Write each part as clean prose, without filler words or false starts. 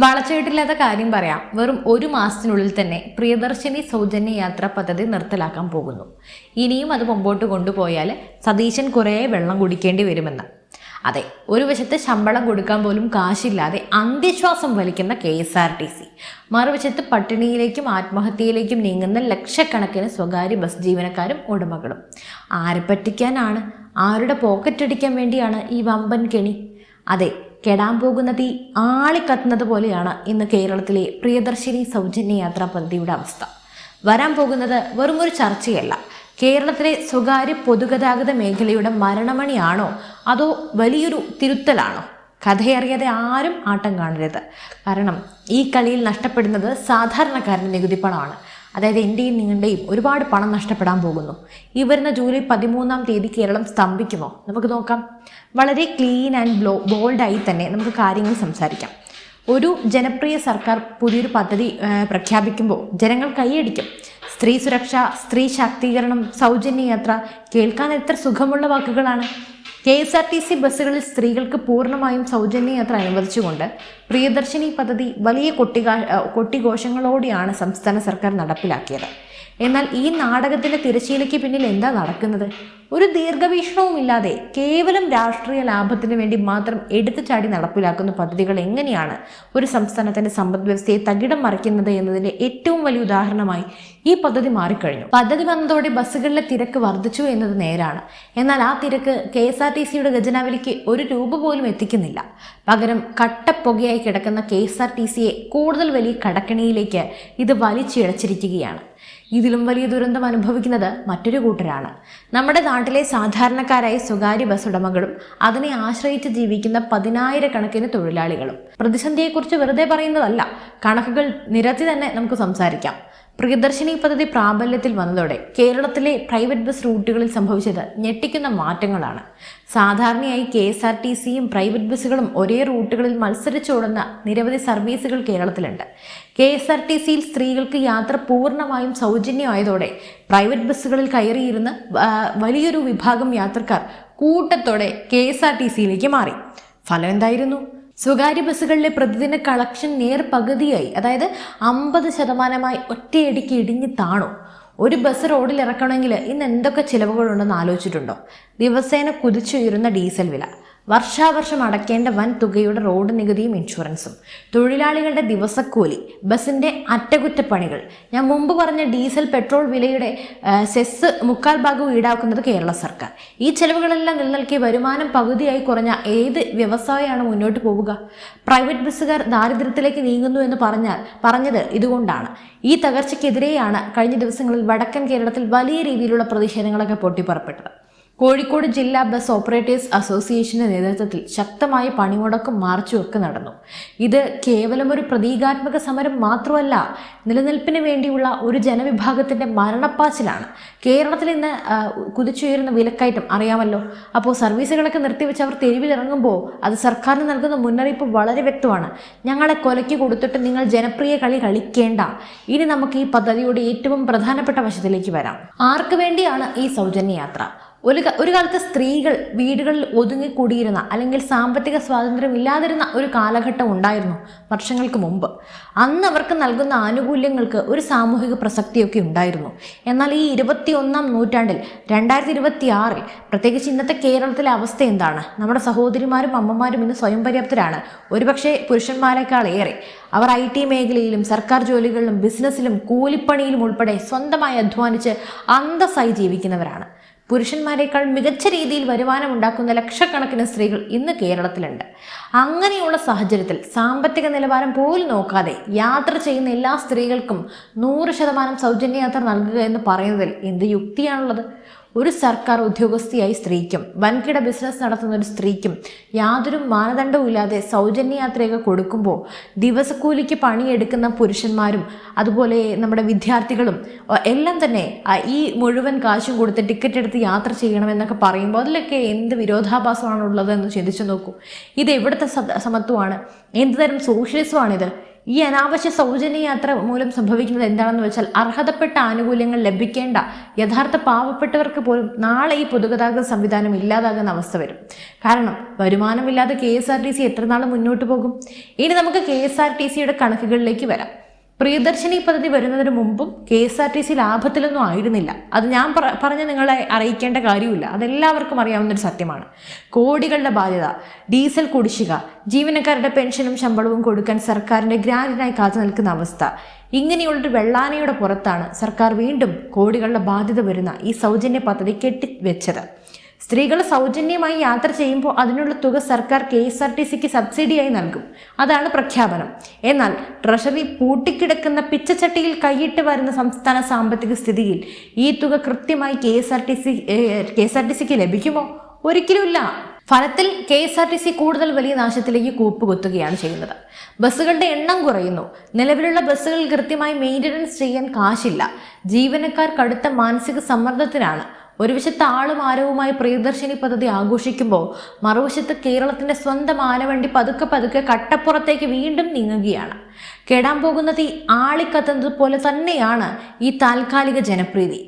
വളച്ചുകെട്ടില്ലാത്ത കാര്യം പറയാം. വെറും ഒരു മാസത്തിനുള്ളിൽ തന്നെ പ്രിയദർശിനി സൗജന്യ യാത്രാ പദ്ധതി നിർത്തലാക്കാൻ പോകുന്നു. ഇനിയും അത് മുമ്പോട്ട് കൊണ്ടുപോയാൽ സതീശൻ കുറേ വെള്ളം കുടിക്കേണ്ടി വരുമെന്ന്. അതെ, ഒരു വശത്ത് ശമ്പളം കൊടുക്കാൻ പോലും കാശില്ലാതെ അന്ത്യശ്വാസം വലിക്കുന്ന KSRTC, മറുവശത്ത് പട്ടിണിയിലേക്കും ആത്മഹത്യയിലേക്കും നീങ്ങുന്ന ലക്ഷക്കണക്കിന് സ്വകാര്യ ബസ് ജീവനക്കാരും ഉടമകളും. ആരെ പറ്റിക്കാനാണ്? ആരുടെ പോക്കറ്റ് അടിക്കാൻ വേണ്ടിയാണ് ഈ വമ്പൻ കെണി? അതെ, കെടാൻ പോകുന്ന തീ ആളിക്കത്തുന്നത് പോലെയാണ് ഇന്ന് കേരളത്തിലെ പ്രിയദർശിനി സൗജന്യ യാത്രാ പദ്ധതിയുടെ അവസ്ഥ. വരാൻ പോകുന്നത് വെറും ഒരു ചർച്ചയല്ല, കേരളത്തിലെ സ്വകാര്യ പൊതുഗതാഗത മേഖലയുടെ മരണമണിയാണോ അതോ വലിയൊരു തിരുത്തലാണോ? കഥയറിയാതെ ആരും ആട്ടം കാണരുത്. കാരണം ഈ കളിയിൽ നഷ്ടപ്പെടുന്നത് സാധാരണക്കാരൻ്റെ നികുതിപ്പണമാണ്. അതായത് എൻ്റെയും നിങ്ങളുടെയും ഒരുപാട് പണം നഷ്ടപ്പെടാൻ പോകുന്നു. ഈ വരുന്ന ജൂലൈ 13-ാം തീയതി കേരളം സ്തംഭിക്കുമോ? നമുക്ക് നോക്കാം. വളരെ ക്ലീൻ ആൻഡ് ബോൾഡായി തന്നെ നമുക്ക് കാര്യങ്ങൾ സംസാരിക്കാം. ഒരു ജനപ്രിയ സർക്കാർ പുതിയൊരു പദ്ധതി പ്രഖ്യാപിക്കുമ്പോൾ ജനങ്ങൾ കൈയടിക്കും. സ്ത്രീ സുരക്ഷ, സ്ത്രീ ശാക്തീകരണം, സൗജന്യ യാത്ര, കേൾക്കാൻ എത്ര സുഖമുള്ള വാക്കുകളാണ്. KSRTC ബസ്സുകളിൽ സ്ത്രീകൾക്ക് പൂർണ്ണമായും സൗജന്യ യാത്ര അനുവദിച്ചുകൊണ്ട് പ്രിയദർശിനി പദ്ധതി വലിയ കൊട്ടിഘോഷങ്ങളോടെയാണ് സംസ്ഥാന സർക്കാർ നടപ്പിലാക്കിയത്. എന്നാൽ ഈ നാടകത്തിൻ്റെ തിരശ്ശീലയ്ക്ക് പിന്നിൽ എന്താ നടക്കുന്നത്? ഒരു ദീർഘവീക്ഷണവുമില്ലാതെ കേവലം രാഷ്ട്രീയ ലാഭത്തിന് വേണ്ടി മാത്രം എടുത്തുചാടി നടപ്പിലാക്കുന്ന പദ്ധതികൾ എങ്ങനെയാണ് ഒരു സംസ്ഥാനത്തിൻ്റെ സമ്പദ് വ്യവസ്ഥയെ തകിടം മറിക്കുന്നത് എന്നതിൻ്റെ ഏറ്റവും വലിയ ഉദാഹരണമായി ഈ പദ്ധതി മാറിക്കഴിഞ്ഞു. പദ്ധതി വന്നതോടെ ബസ്സുകളിലെ തിരക്ക് വർദ്ധിച്ചു എന്നത് നേരാണ്. എന്നാൽ ആ തിരക്ക് KSRTCയുടെ ഖജനാവിലേക്ക് ഒരു രൂപ പോലും എത്തിക്കുന്നില്ല. പകരം കട്ടപ്പുകയായി കിടക്കുന്ന KSRTCയെ കൂടുതൽ വലിയ കടക്കണിയിലേക്ക് ഇത് വലിച്ചിഴച്ചിരിക്കുകയാണ്. ഇതിലും വലിയ ദുരന്തം അനുഭവിക്കുന്നത് മറ്റൊരു കൂട്ടരാണ്. നമ്മുടെ നാട്ടിലെ സാധാരണക്കാരായ സ്വകാര്യ ബസ് ഉടമകളും അതിനെ ആശ്രയിച്ച് ജീവിക്കുന്ന 10,000-കണക്കിന് തൊഴിലാളികളും. പ്രതിസന്ധിയെക്കുറിച്ച് വെറുതെ പറയുന്നതല്ല, കണക്കുകൾ നിരത്തി തന്നെ നമുക്ക് സംസാരിക്കാം. പ്രിയദർശിനി പദ്ധതി പ്രാബല്യത്തിൽ വന്നതോടെ കേരളത്തിലെ പ്രൈവറ്റ് ബസ് റൂട്ടുകളിൽ സംഭവിച്ചത് ഞെട്ടിക്കുന്ന മാറ്റങ്ങളാണ്. സാധാരണയായി KSRTCയും പ്രൈവറ്റ് ബസ്സുകളും ഒരേ റൂട്ടുകളിൽ മത്സരിച്ചോടുന്ന നിരവധി സർവീസുകൾ കേരളത്തിലുണ്ട്. KSRTCയിൽ സ്ത്രീകൾക്ക് യാത്ര പൂർണ്ണമായും സൗജന്യമായതോടെ പ്രൈവറ്റ് ബസ്സുകളിൽ കയറിയിരുന്ന് വലിയൊരു വിഭാഗം യാത്രക്കാർ കൂട്ടത്തോടെ KSRTCയിലേക്ക് മാറി. ഫലം എന്തായിരുന്നു? സ്വകാര്യ ബസ്സുകളിലെ പ്രതിദിന കളക്ഷൻ പകുതിയായി, അതായത് 50% ഒറ്റയടിക്ക് ഇടിഞ്ഞ് താണു. ഒരു ബസ് റോഡിൽ ഇറക്കണമെങ്കിൽ ഇന്ന് എന്തൊക്കെ ചിലവുകളുണ്ടെന്ന് ആലോചിച്ചിട്ടുണ്ടോ? ദിവസേന കുതിച്ചുയരുന്ന ഡീസൽ വില, വർഷാവർഷം അടയ്ക്കേണ്ട വൻ തുകയുടെ റോഡ് നികുതിയും ഇൻഷുറൻസും, തൊഴിലാളികളുടെ ദിവസക്കൂലി, ബസ്സിൻ്റെ അറ്റകുറ്റപ്പണികൾ, ഞാൻ മുമ്പ് പറഞ്ഞ ഡീസൽ പെട്രോൾ വിലയുടെ സെസ് 3/4 ഈടാക്കുന്നത് കേരള സർക്കാർ. ഈ ചെലവുകളെല്ലാം നിലനിൽക്കിയ വരുമാനം പകുതിയായി കുറഞ്ഞ ഏത് വ്യവസായമാണ് മുന്നോട്ട് പോവുക? പ്രൈവറ്റ് ബസ്സുകാർ ദാരിദ്ര്യത്തിലേക്ക് നീങ്ങുന്നു എന്ന് പറഞ്ഞത് ഇതുകൊണ്ടാണ്. ഈ തകർച്ചയ്ക്കെതിരെയാണ് കഴിഞ്ഞ ദിവസങ്ങളിൽ വടക്കൻ കേരളത്തിൽ വലിയ രീതിയിലുള്ള പ്രതിഷേധങ്ങളൊക്കെ പൊട്ടിപ്പുറപ്പെട്ടത്. കോഴിക്കോട് ജില്ലാ ബസ് ഓപ്പറേറ്റേഴ്സ് അസോസിയേഷന്റെ നേതൃത്വത്തിൽ ശക്തമായ പണിമുടക്കും മാർച്ചും ഒക്കെ നടന്നു. ഇത് കേവലം ഒരു പ്രതീകാത്മക സമരം മാത്രമല്ല, നിലനിൽപ്പിന് വേണ്ടിയുള്ള ഒരു ജനവിഭാഗത്തിന്റെ മരണപ്പാച്ചിലാണ്. കേരളത്തിൽ ഇന്ന് കുതിച്ചുയരുന്ന വിലക്കയറ്റം അറിയാമല്ലോ. അപ്പോൾ സർവീസുകളൊക്കെ നിർത്തിവെച്ച് അവർ തെരുവിലിറങ്ങുമ്പോൾ അത് സർക്കാരിന് നൽകുന്ന മുന്നറിയിപ്പ് വളരെ വ്യക്തമാണ്. ഞങ്ങളെ കൊലയ്ക്ക് കൊടുത്തിട്ട് നിങ്ങൾ ജനപ്രിയ കളി കളിക്കേണ്ട. ഇനി നമുക്ക് ഈ പദ്ധതിയുടെ ഏറ്റവും പ്രധാനപ്പെട്ട വശത്തിലേക്ക് വരാം. ആർക്ക് വേണ്ടിയാണ് ഈ സൗജന്യ യാത്ര? ഒരു കാലത്ത് സ്ത്രീകൾ വീടുകളിൽ ഒതുങ്ങിക്കൂടിയിരുന്ന അല്ലെങ്കിൽ സാമ്പത്തിക സ്വാതന്ത്ര്യം ഇല്ലാതിരുന്ന ഒരു കാലഘട്ടം ഉണ്ടായിരുന്നു വർഷങ്ങൾക്ക് മുമ്പ്. അന്ന് അവർക്ക് നൽകുന്ന ആനുകൂല്യങ്ങൾക്ക് ഒരു സാമൂഹിക പ്രസക്തിയൊക്കെ ഉണ്ടായിരുന്നു. എന്നാൽ ഈ 21-ാം നൂറ്റാണ്ടിൽ 2026-ൽ പ്രത്യേകിച്ച് ഇന്നത്തെ കേരളത്തിലെ അവസ്ഥ എന്താണ്? നമ്മുടെ സഹോദരിമാരും അമ്മമാരും ഇന്ന് സ്വയം പര്യാപ്തരാണ്, ഒരുപക്ഷെ പുരുഷന്മാരെക്കാൾ ഏറെ. അവർ IT മേഖലയിലും സർക്കാർ ജോലികളിലും ബിസിനസ്സിലും കൂലിപ്പണിയിലും ഉൾപ്പെടെ സ്വന്തമായി അധ്വാനിച്ച് അന്തസ്സായി ജീവിക്കുന്നവരാണ്. പുരുഷന്മാരെക്കാൾ മികച്ച രീതിയിൽ വരുമാനം ഉണ്ടാക്കുന്ന ലക്ഷക്കണക്കിന് സ്ത്രീകൾ ഇന്ന് കേരളത്തിലുണ്ട്. അങ്ങനെയുള്ള സാഹചര്യത്തിൽ സാമ്പത്തിക നിലവാരം പോലും നോക്കാതെ യാത്ര ചെയ്യുന്ന എല്ലാ സ്ത്രീകൾക്കും 100% സൗജന്യ യാത്ര നൽകുക എന്ന് പറയുന്നതിൽ എന്ത് യുക്തിയാണുള്ളത്? ഒരു സർക്കാർ ഉദ്യോഗസ്ഥയായി സ്ത്രീക്കും വൻകിട ബിസിനസ് നടത്തുന്ന ഒരു സ്ത്രീക്കും യാതൊരു മാനദണ്ഡവും ഇല്ലാതെ സൗജന്യ യാത്രയൊക്കെ കൊടുക്കുമ്പോൾ ദിവസക്കൂലിക്ക് പണിയെടുക്കുന്ന പുരുഷന്മാരും അതുപോലെ നമ്മുടെ വിദ്യാർത്ഥികളും എല്ലാം തന്നെ ഈ മുഴുവൻ കാശും കൊടുത്ത് ടിക്കറ്റ് എടുത്ത് യാത്ര ചെയ്യണമെന്നൊക്കെ പറയുമ്പോൾ അതിലൊക്കെ എന്ത് വിരോധാഭാസമാണുള്ളത് എന്ന് ചിന്തിച്ചു നോക്കൂ. ഇത് എവിടുത്തെ സമത്വമാണ്? എന്ത് തരം സോഷ്യലിസമാണിത്? ഈ അനാവശ്യ സൗജന്യ യാത്ര മൂലം സംഭവിക്കുന്നത് എന്താണെന്ന് വെച്ചാൽ അർഹതപ്പെട്ട ആനുകൂല്യങ്ങൾ ലഭിക്കേണ്ട യഥാർത്ഥ പാവപ്പെട്ടവർക്ക് പോലും നാളെ ഈ പൊതുഗതാഗത സംവിധാനം ഇല്ലാതാകുന്ന അവസ്ഥ വരും. കാരണം വരുമാനമില്ലാതെ KSRTC എത്ര നാൾ മുന്നോട്ട് പോകും? ഇനി നമുക്ക് KSRTCയുടെ കണക്കുകളിലേക്ക് വരാം. പ്രിയദർശിനി പദ്ധതി വരുന്നതിന് മുമ്പും KSRTC ലാഭത്തിലൊന്നും ആയിരുന്നില്ല. അത് ഞാൻ പറഞ്ഞ് നിങ്ങളെ അറിയിക്കേണ്ട കാര്യമില്ല, അതെല്ലാവർക്കും അറിയാവുന്നൊരു സത്യമാണ്. കോടികളുടെ ബാധ്യത, ഡീസൽ കുടിശ്ശിക, ജീവനക്കാരുടെ പെൻഷനും ശമ്പളവും കൊടുക്കാൻ സർക്കാരിന്റെ ഗ്രാന്റിനായി കാത്തു നിൽക്കുന്ന അവസ്ഥ, ഇങ്ങനെയുള്ളൊരു വെള്ളാനയുടെ പുറത്താണ് സർക്കാർ വീണ്ടും കോടികളുടെ ബാധ്യത വരുന്ന ഈ സൗജന്യ പദ്ധതി കെട്ടിവെച്ചത്. സ്ത്രീകൾ സൗജന്യമായി യാത്ര ചെയ്യുമ്പോൾ അതിനുള്ള തുക സർക്കാർ KSRTCക്ക് സബ്സിഡിയായി നൽകും. അതാണ് പ്രഖ്യാപനം. എന്നാൽ ട്രഷറി പൂട്ടിക്കിടക്കുന്ന പിച്ചച്ചട്ടിയിൽ കൈയിട്ട് വരുന്ന സംസ്ഥാന സാമ്പത്തിക സ്ഥിതിയിൽ ഈ തുക കൃത്യമായി KSRTCക്ക് ലഭിക്കുമോ? ഒരിക്കലുമില്ല. ഫലത്തിൽ KSRTC കൂടുതൽ വലിയ നാശത്തിലേക്ക് കൂപ്പുകുത്തുകയാണ് ചെയ്യുന്നത്. ബസ്സുകളുടെ എണ്ണം കുറയുന്നു. നിലവിലുള്ള ബസ്സുകൾ കൃത്യമായി മെയിൻ്റനൻസ് ചെയ്യാൻ കാശില്ല. ജീവനക്കാർ കടുത്ത മാനസിക സമ്മർദ്ദത്തിലാണ്. ഒരു വശത്ത് ആളും ആരവുമായി പ്രിയദർശിനി പദ്ധതി ആഘോഷിക്കുമ്പോൾ മറുവശത്ത് കേരളത്തിന്റെ സ്വന്തം ആനവണ്ടി പതുക്കെ പതുക്കെ കട്ടപ്പുറത്തേക്ക് വീണ്ടും നീങ്ങുകയാണ്. കെടാൻ പോകുന്നത് ഈ ആളിക്കത്തുന്നത് പോലെ തന്നെയാണ് ഈ താൽക്കാലിക ജനപ്രീതി.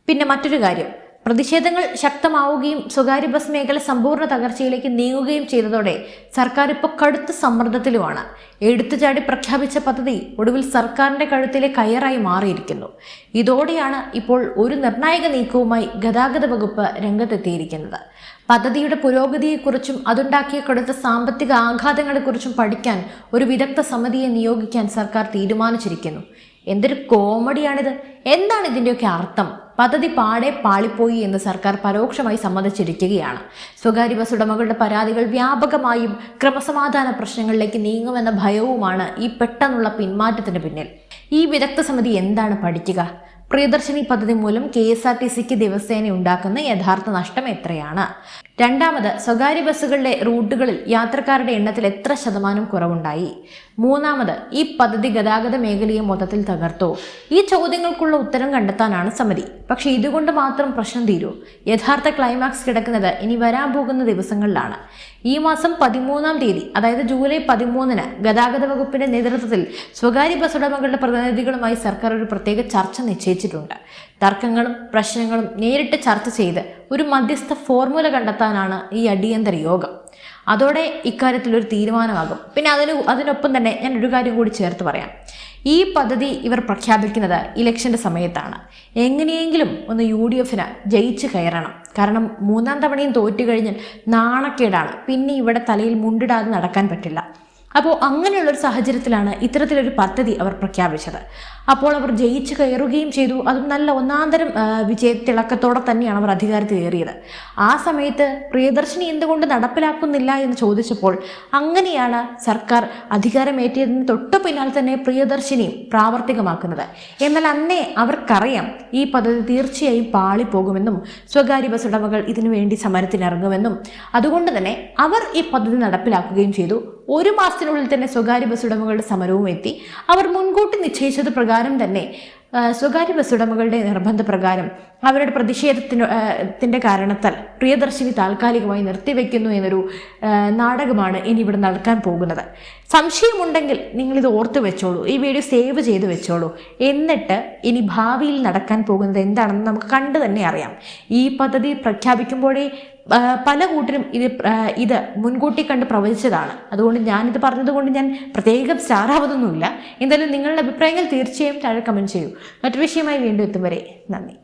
പിന്നെ മറ്റൊരു കാര്യം, പ്രതിഷേധങ്ങൾ ശക്തമാവുകയും സ്വകാര്യ ബസ് മേഖല സമ്പൂർണ്ണ തകർച്ചയിലേക്ക് നീങ്ങുകയും ചെയ്തതോടെ സർക്കാർ ഇപ്പോൾ കടുത്ത സമ്മർദ്ദത്തിലുമാണ്. എടുത്തുചാടി പ്രഖ്യാപിച്ച പദ്ധതി ഒടുവിൽ സർക്കാരിന്റെ കഴുത്തിലെ കയറായി മാറിയിരിക്കുന്നു. ഇതോടെയാണ് ഇപ്പോൾ ഒരു നിർണായക നീക്കവുമായി ഗതാഗത വകുപ്പ് രംഗത്തെത്തിയിരിക്കുന്നത്. പദ്ധതിയുടെ പുരോഗതിയെക്കുറിച്ചും അതുണ്ടാക്കിയ കടുത്ത സാമ്പത്തിക ആഘാതങ്ങളെക്കുറിച്ചും പഠിക്കാൻ ഒരു വിദഗ്ധ സമിതിയെ നിയോഗിക്കാൻ സർക്കാർ തീരുമാനിച്ചിരിക്കുന്നു. എന്തൊരു കോമഡിയാണിത്! എന്താണ് ഇതിൻ്റെയൊക്കെ അർത്ഥം? പദ്ധതി പാടെ പാളിപ്പോയി എന്ന് സർക്കാർ പരോക്ഷമായി സമ്മതിച്ചിരിക്കുകയാണ്. സ്വകാര്യ ബസ് ഉടമകളുടെ പരാതികൾ വ്യാപകമായും ക്രമസമാധാന പ്രശ്നങ്ങളിലേക്ക് നീങ്ങുമെന്ന ഭയവുമാണ് ഈ പെട്ടെന്നുള്ള പിന്മാറ്റത്തിന് പിന്നിൽ. ഈ വിദഗ്ധ സമിതി എന്താണ് പഠിക്കുക? പ്രിയദർശിനി പദ്ധതി മൂലം KSRTCക്ക് ദിവസേന ഉണ്ടാക്കുന്ന യഥാർത്ഥ നഷ്ടം എത്രയാണ്? രണ്ടാമത്, സ്വകാര്യ ബസ്സുകളുടെ റൂട്ടുകളിൽ യാത്രക്കാരുടെ എണ്ണത്തിൽ എത്ര ശതമാനം കുറവുണ്ടായി? മൂന്നാമത്, ഈ പദ്ധതി ഗതാഗത മേഖലയെ മൊത്തത്തിൽ തകർത്തോ? ഈ ചോദ്യങ്ങൾക്കുള്ള ഉത്തരം കണ്ടെത്താനാണ് സമിതി. പക്ഷെ ഇതുകൊണ്ട് മാത്രം പ്രശ്നം തീരൂ? യഥാർത്ഥ ക്ലൈമാക്സ് കിടക്കുന്നത് ഇനി വരാൻ പോകുന്ന ദിവസങ്ങളിലാണ്. ഈ മാസം 13-ാം തീയതി, അതായത് ജൂലൈ 13-ന് ഗതാഗത വകുപ്പിന്റെ നേതൃത്വത്തിൽ സ്വകാര്യ ബസ് ഉടമകളുടെ പ്രതിനിധികളുമായി സർക്കാർ ഒരു പ്രത്യേക ചർച്ച നിശ്ചയിച്ചിട്ടുണ്ട്. തർക്കങ്ങളും പ്രശ്നങ്ങളും നേരിട്ട് ചർച്ച ചെയ്ത് ഒരു മധ്യസ്ഥ ഫോർമുല കണ്ടെത്താനാണ് ഈ അടിയന്തര യോഗം. അതോടെ ഇക്കാര്യത്തിൽ ഒരു തീരുമാനമാകും. പിന്നെ അതിനൊപ്പം തന്നെ ഞാൻ ഒരു കാര്യം കൂടി ചേർത്ത് പറയാം. ഈ പദ്ധതി ഇവർ പ്രഖ്യാപിക്കുന്നത് ഇലക്ഷൻ്റെ സമയത്താണ്. എങ്ങനെയെങ്കിലും ഒന്ന് UDFന് ജയിച്ച് കയറണം. കാരണം 3-ാം തവണയും തോറ്റു കഴിഞ്ഞാൽ നാണക്കേടാണ്. പിന്നെ ഇവിടെ തലയിൽ മുണ്ടിടാതെ നടക്കാൻ പറ്റില്ല. അപ്പോൾ അങ്ങനെയുള്ളൊരു സാഹചര്യത്തിലാണ് ഇത്തരത്തിലൊരു പദ്ധതി അവർ പ്രഖ്യാപിച്ചത്. അപ്പോൾ അവർ ജയിച്ചു കയറുകയും ചെയ്തു. അതും നല്ല ഒന്നാന്തരം വിജയത്തിളക്കത്തോടെ തന്നെയാണ് അവർ അധികാരത്തിലേറിയത്. ആ സമയത്ത് പ്രിയദർശിനി എന്തുകൊണ്ട് നടപ്പിലാക്കുന്നില്ല എന്ന് ചോദിച്ചപ്പോൾ അങ്ങനെയാണ് സർക്കാർ അധികാരമേറ്റിയതിന് തൊട്ടു പിന്നാലെ തന്നെ പ്രിയദർശിനിയും പ്രാവർത്തികമാക്കുന്നത്. എന്നാൽ അന്നേ അവർക്കറിയാം ഈ പദ്ധതി തീർച്ചയായും പാളിപ്പോകുമെന്നും സ്വകാര്യ ബസ് ഉടമകൾ ഇതിനുവേണ്ടി സമരത്തിനിറങ്ങുമെന്നും. അതുകൊണ്ട് തന്നെ അവർ ഈ പദ്ധതി നടപ്പിലാക്കുകയും ചെയ്തു. 1 മാസത്തിനുള്ളിൽ തന്നെ സ്വകാര്യ ബസ് ഉടമകളുടെ സമരവും എത്തി. അവർ മുൻകൂട്ടി നിശ്ചയിച്ചത് പ്രകാരം തന്നെ സ്വകാര്യ ബസ് ഉടമകളുടെ നിർബന്ധപ്രകാരം അവരുടെ പ്രതിഷേധത്തിന്റെ കാരണത്താൽ പ്രിയദർശിനി താൽക്കാലികമായി നിർത്തിവെക്കുന്നു എന്നൊരു നാടകമാണ് ഇനി ഇവിടെ നടക്കാൻ പോകുന്നത്. സംശയമുണ്ടെങ്കിൽ നിങ്ങളിത് ഓർത്ത് വെച്ചോളൂ, ഈ വീഡിയോ സേവ് ചെയ്ത് വെച്ചോളൂ. എന്നിട്ട് ഇനി ഭാവിയിൽ നടക്കാൻ പോകുന്നത് എന്താണെന്ന് നമുക്ക് കണ്ടു തന്നെ അറിയാം. ഈ പദ്ധതി പ്രഖ്യാപിക്കുമ്പോഴേ പല കൂട്ടരും ഇത് മുൻകൂട്ടി കണ്ട് പ്രവചിച്ചതാണ്. അതുകൊണ്ട് ഞാനിത് പറഞ്ഞതുകൊണ്ട് ഞാൻ പ്രത്യേകം സ്റ്റാറാവുന്നൊന്നുമില്ല. എന്തായാലും നിങ്ങളുടെ അഭിപ്രായങ്ങൾ തീർച്ചയായും താഴെ കമൻറ്റ് ചെയ്യൂ. മറ്റൊരു വിഷയമായി വീണ്ടും എത്തും വരെ നന്ദി.